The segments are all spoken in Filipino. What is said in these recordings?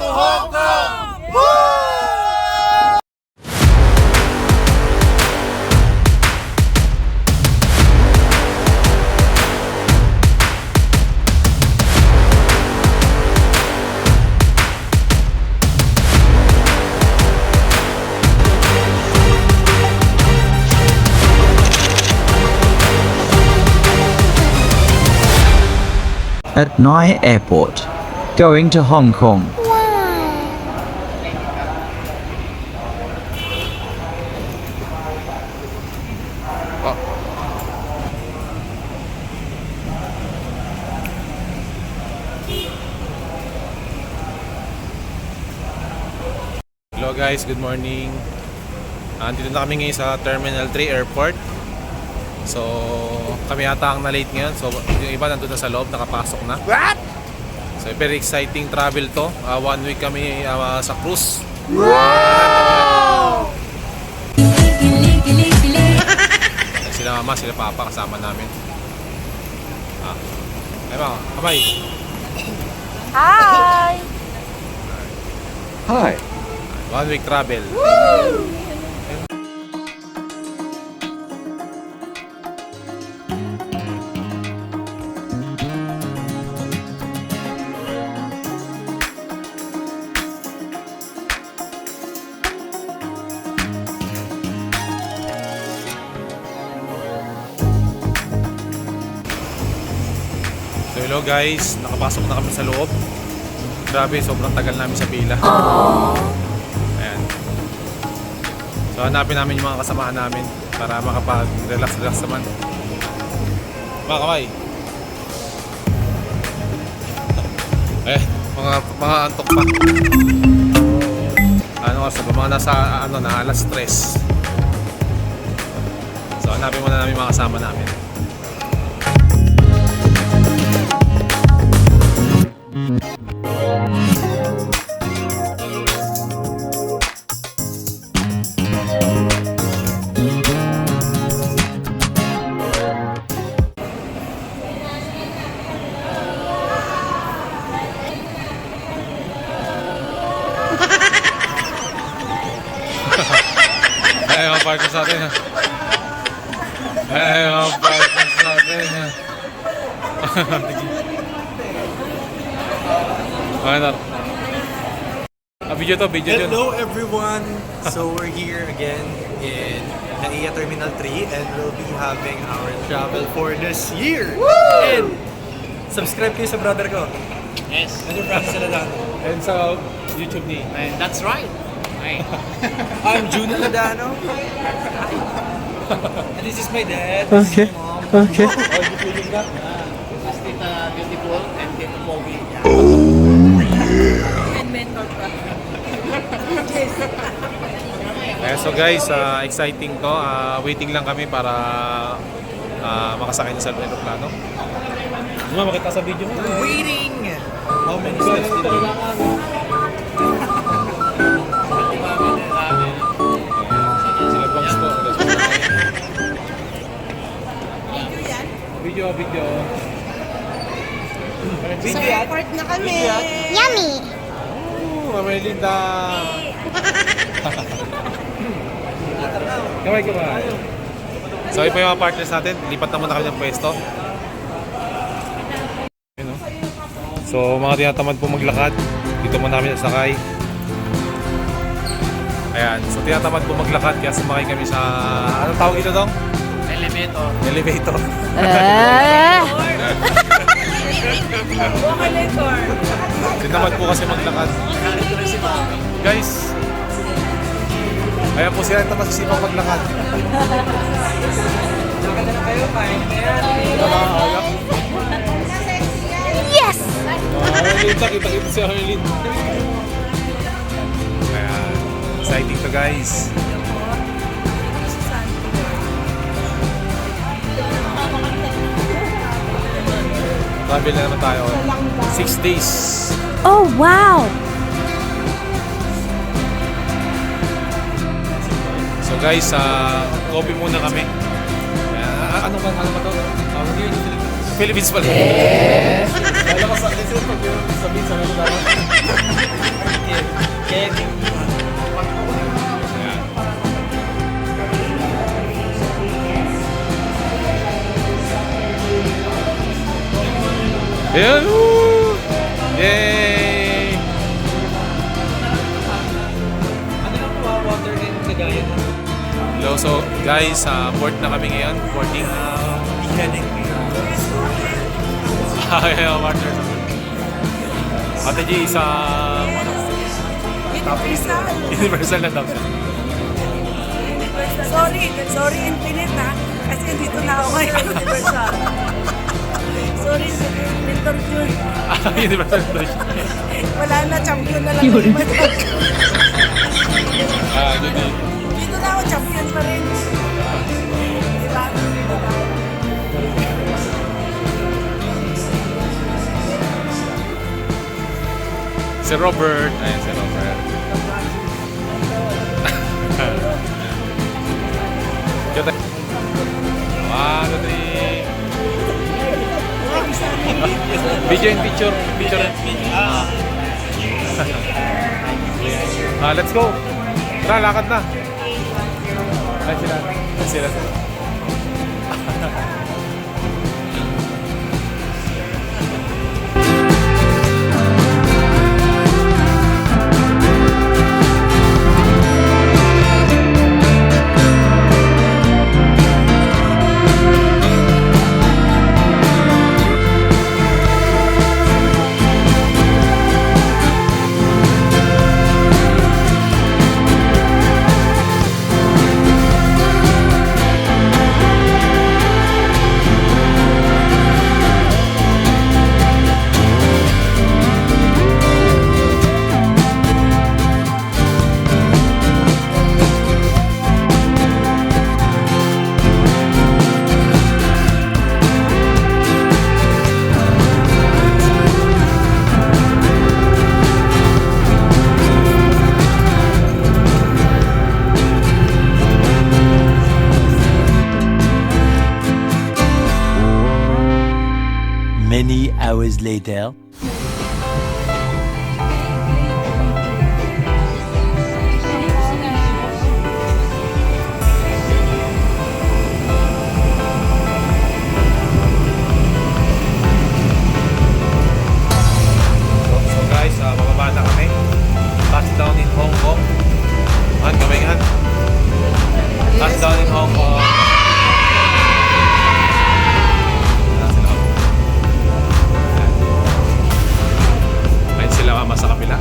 to Hong Kong! Woo! At Nai Airport, going to Hong Kong. Hello guys, good morning. Andito na kami ngayon sa Terminal 3 Airport. So, kami yata ang na-late ngayon. So, yung iba nandun na sa loob, nakapasok na. What? So, very exciting travel to. 1 week kami sa cruise. Wow! Sila mama, sila papa kasama namin. Ay ba, kamay. Hi! Hi. 1 week travel. So hello guys, nakapasok na kami sa loob. Grabe, sobrang tagal namin sa pila. Ayan. So hanapin namin yung mga kasamahan namin para makapag-relax naman. Mga kamay. Mga antok pa. Ano oras na ba? Mga nasa alas 3. So hanapin muna namin mga kasama namin. Ay, mga partner sa atin ha. Ay, mga partner sa atin ha. Ano? Video to. Hello everyone! So we're here again in NAIA Terminal 3 and we'll be having our travel for this year! And subscribe kayo sa brother ko. Yes. Ano Francis Ladano? And sa YouTube ni. And that's right. Hi. I'm Juno Ladano. And this is my dad. Okay. This is my mom. Okay. Oh, you feeling that? This is Tita Beautiful and Tita Pogi. And mentor pa. So guys, exciting to. Waiting lang kami para makasakay na sa aeroplano. Hindi mo makita sa video mo. Waiting! How many steps did you Sila Bangs po. Video. Sa airport na kami. Yummy! Oh, Mama Linda. Kamay. So, ito yung mga partners natin. Lipat na muna kami ng pwesto. Yun, no? So, mga tinatamad po maglakad. Dito muna kami nasakay. Ayan. So, tinatamad po maglakad. Kaya sumakay kami sa... Anong tawag ito dong? Elevator. Walker. Tinatamad po kasi maglakad. Guys. Ayan po sila ito masisipang maglakad. Yes! Kita si Arlene. Ayan. Exciting to guys. Travel na naman tayo. 6 days. Oh, wow! So guys, coffee muna kami. Ano ba to? Philippines pala. Alam ko sa pag sabihin sa mga Kevin. Ayan. Ayan! Woo! Yay! Ano lang po, water din kagaya na. Hello, so guys, board na kami ngayon. Boarding. Beheading. Ayaw, partner. Ate G, isang Universal. universal na top. Sorry Infinite ha. Kasi dito na ako ngayon. Universal. Sorry, Mentor June. Universal na siya. Wala na, champion na lang. Yun. Yun din. Dito na ako, champion pa rin. Diba? Si Robert. Ayan, si Robert. Kaya 1, 2, 3. Video and picture. Let's go. Tara, lakad na. Ay, sila. Many hours later. So guys, bababa na kami. Touchdown in Hong Kong. Kami. Touchdown in Hong Kong. Ayan sila. Ayun sila mama sa kapila.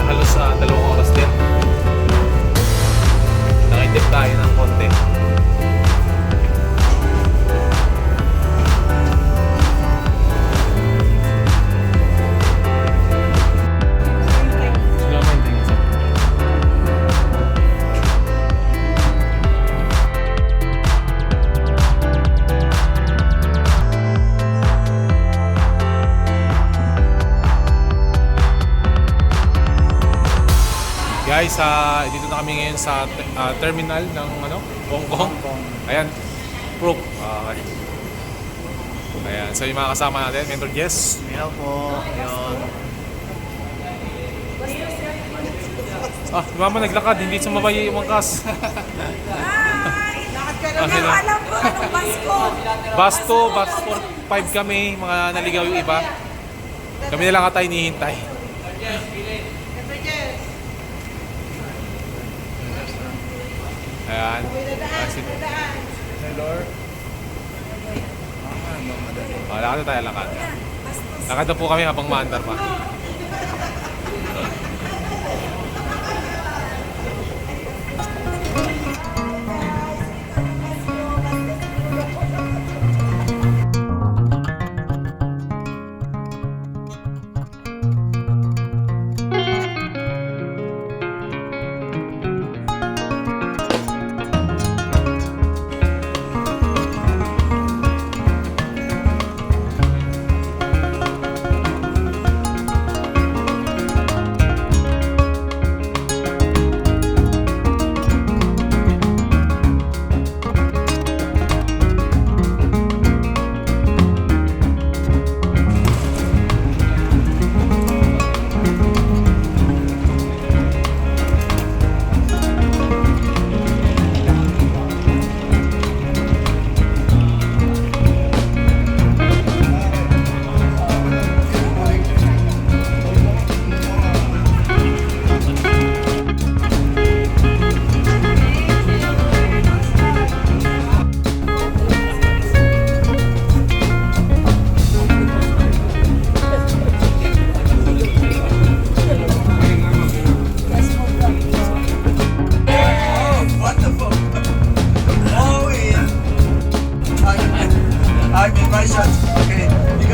Halos 2 oras din. Nakitip tayo ng konti. Guys, dito na kami ngayon sa terminal ng Hong Kong. Ayan, proof. Okay. Ayan, so yung mga kasama natin, Mentor Jess. Hello po. Yun. Di ba naglakad, hindi sumabay yung angkas. Lakad ka na lang. Alam ko, anong bus ko? Bus 5 kami, mga naligaw yung iba. Kami na lang ata hinihintay. Ayan. Lakad na tayo, lakad. Lakad na po kami habang maandar pa.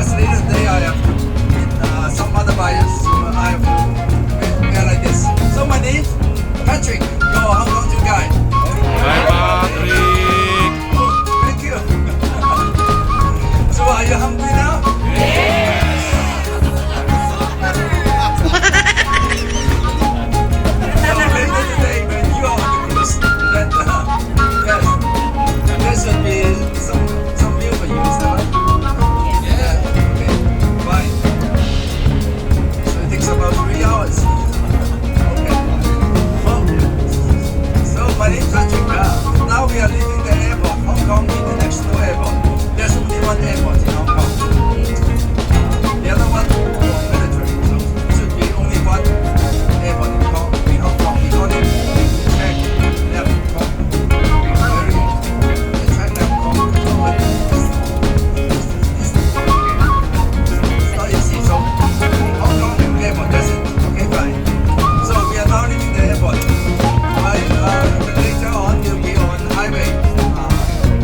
because later today I have to meet some other buyers. So I have to prepare like this. So my name, Patrick, your Hong Kong tour guide. Hi, Patrick! Thank you. So are you hungry now? So later today when you are on the cruise, then yes, there should be some meal for you, is that right? Yeah. Okay. Fine. So it takes about 3 hours. Okay. So my name is Patrick. Now we are leaving the airport, Hong Kong International Airport. There's only one airport in Hong Kong. The other one for military. So it should be only one airport in Hong Kong. We call it check level Hong Kong. Very good. The check level Hong Kong. It's not easy. So Hong Kong airport, that's it. Okay, fine. So we are now leaving the airport. Later on we'll be on highway.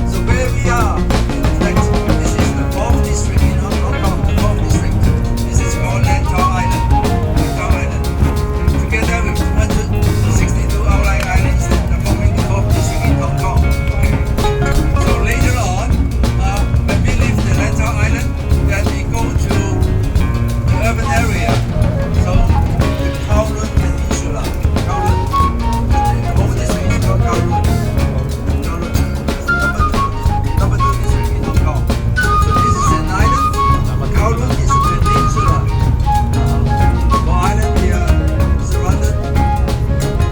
So where we are, in fact, this is the 4th district in Hong Kong, the 4th district. This is called Lantau Island. Lantau Island. Together with 262 outlying islands that forming the 4th district in Hong Kong. Okay. So later on, when we leave the Lantau Island, then we go to the urban area. So the Kowloon Peninsula. Kowloon. The whole district is called Kowloon. Kowloon. Number two district in Hong Kong. So this is an island. Kowloon is a peninsula. For island, we are surrounded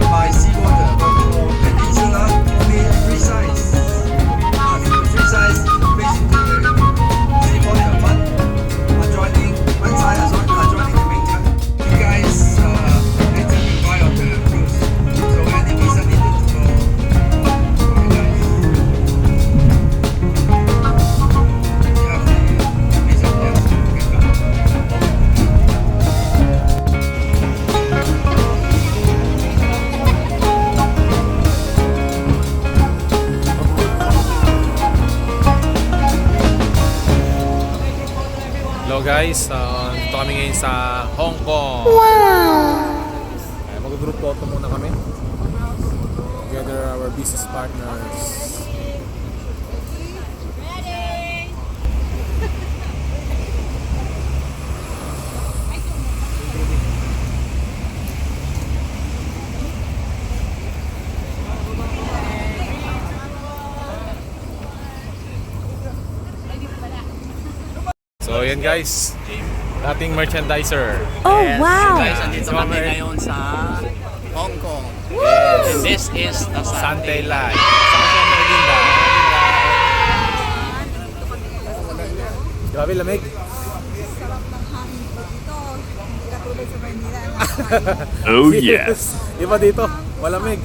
by seawater. But for peninsula, only three sides. Three sides facing to the seawater. One side is adjoining the main town. You guys later will buy on the cruise. So any visa needed to go. Okay, guys. You have the visa, yes. Okay, fine. Hello guys, dito kami ngayon sa Hong Kong. Wow. Mag-group photo muna kami. Together our business partners. So yan guys, dating merchandiser. Oh, wow. Guys, andito kami ngayon sa Hong Kong. And this is the Sante Sante Live. Saan siya Merlinda? Grabe lamig. Oh yes. Iba dito, malamig.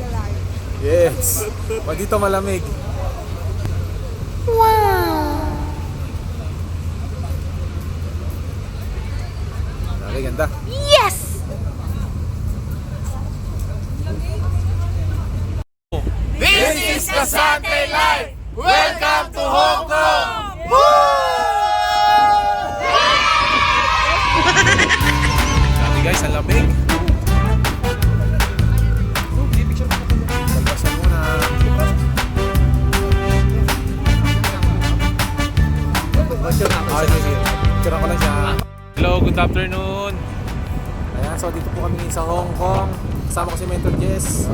Yes. Iba dito malamig. Wow. Grabe ganda. Yes. This is Casante Life. Welcome to Hong Kong. Grabe guys, ang lamig. Pagpasan muna. Ah, sige. Tira ko lang siya. Hello, good afternoon. Ayan, so dito po kami ngayon sa Hong Kong. Kasama ko si Mentor Jess.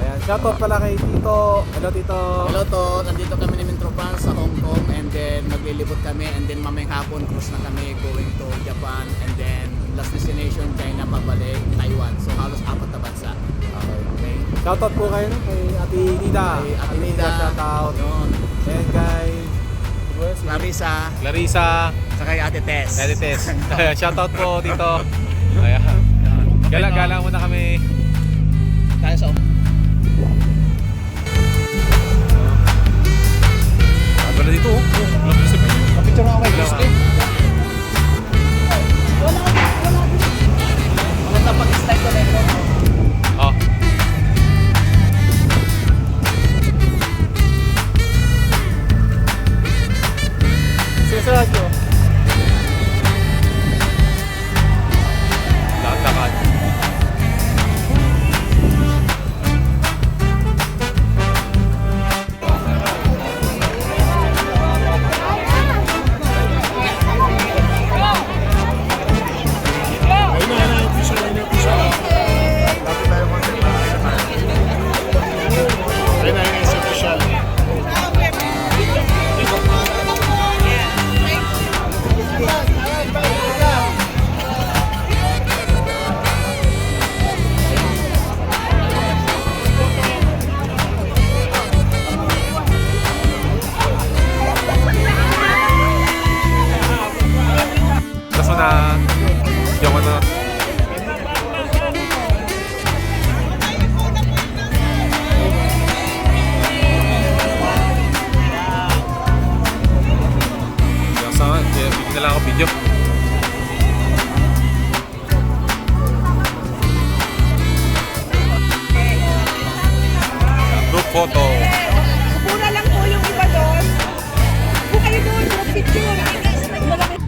Ayan, shoutout pala kay Tito. Hello Tito. Hello to, nandito kami ni Mintro Pan sa Hong Kong and then maglilibot kami and then mamayang hapon cruise na kami going to Japan and then last destination China pabalik Taiwan. So halos 4 na bansa. Okay. Shoutout po kayo no? Kay Ate Nida. Kay Ate Nida. Shoutout. Yun. And kay Clarissa, Clarissa. saka kay Ate Tess. Ate Tess. Shoutout po Tito. Ayan. Gala muna kami. Tayo sa Wala dito oh. Kapicture ako kay Gusto. Maganda pag-slide ko nito. Oh. Sige sa radyo. na lang ako video. Group photo. Muna lang po yung iba doon. Kung kayo doon, group picture. Malaki.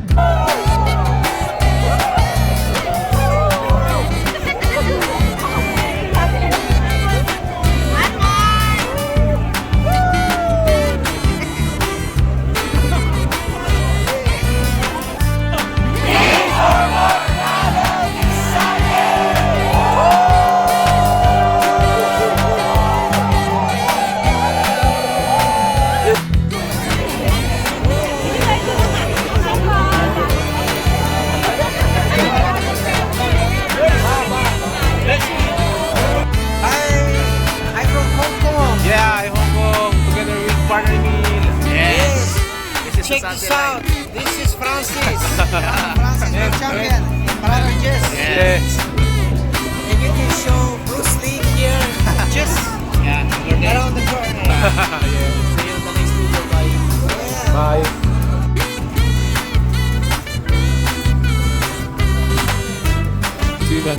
I'm from Hong Kong. Yeah, I'm Hong Kong together with partner Neil. Yes. This is Check the this Sunday out. This is Francis. Francis, the champion. Brother Jess. Yes. And you can show Bruce Lee here. Just around the corner. Yeah. See you in the next video. Bye. Bye. See you then.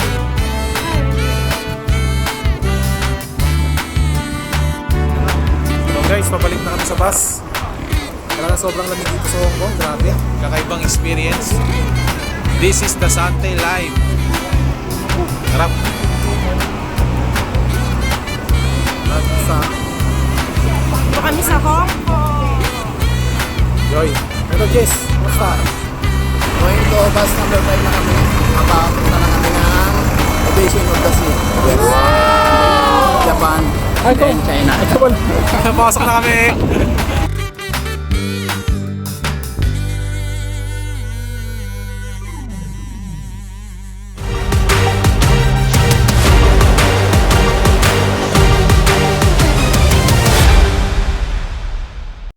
So guys, pabalik na kami sa bus. Talaga sobrang lamig dito sa Hong Kong, grabe. Kakaibang experience. This is the Sante Live. Sarap. Ito kami sa Hong Kong. Joy. Pero Jess, basta. Going to bus number 5 na kami. Makapunta na kami ng Ovation of the Sea. Japan and China. Pasok na kami.